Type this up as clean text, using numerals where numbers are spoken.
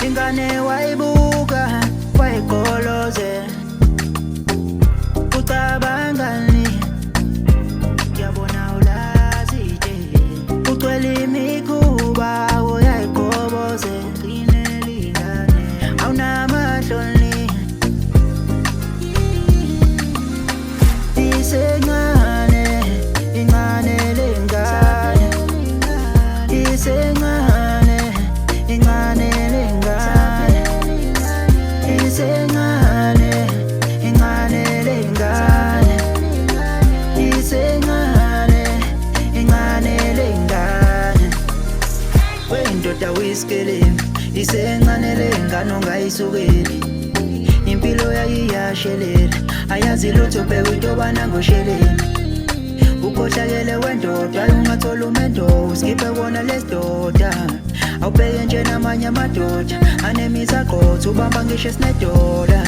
ingane wayibuka wayigoloze ucabangani yabona ulazi nje ucwela imikhuba uyayigoboze qinele ingane awunamahloni isencane ingane lengane isencane ingane lengane isencane ingane lengane isencane ingane lengane wendoda wiskeleni isencane lengane ongayisukeli impilo yayiyashelela ayazi lutho bheka intobana ngosheleni ukhohlakele wendoda ungathola umendo uskiphe wona lesidoda awubheke nje namanye amadoda anemizaqotho ubamba ngisho esinedola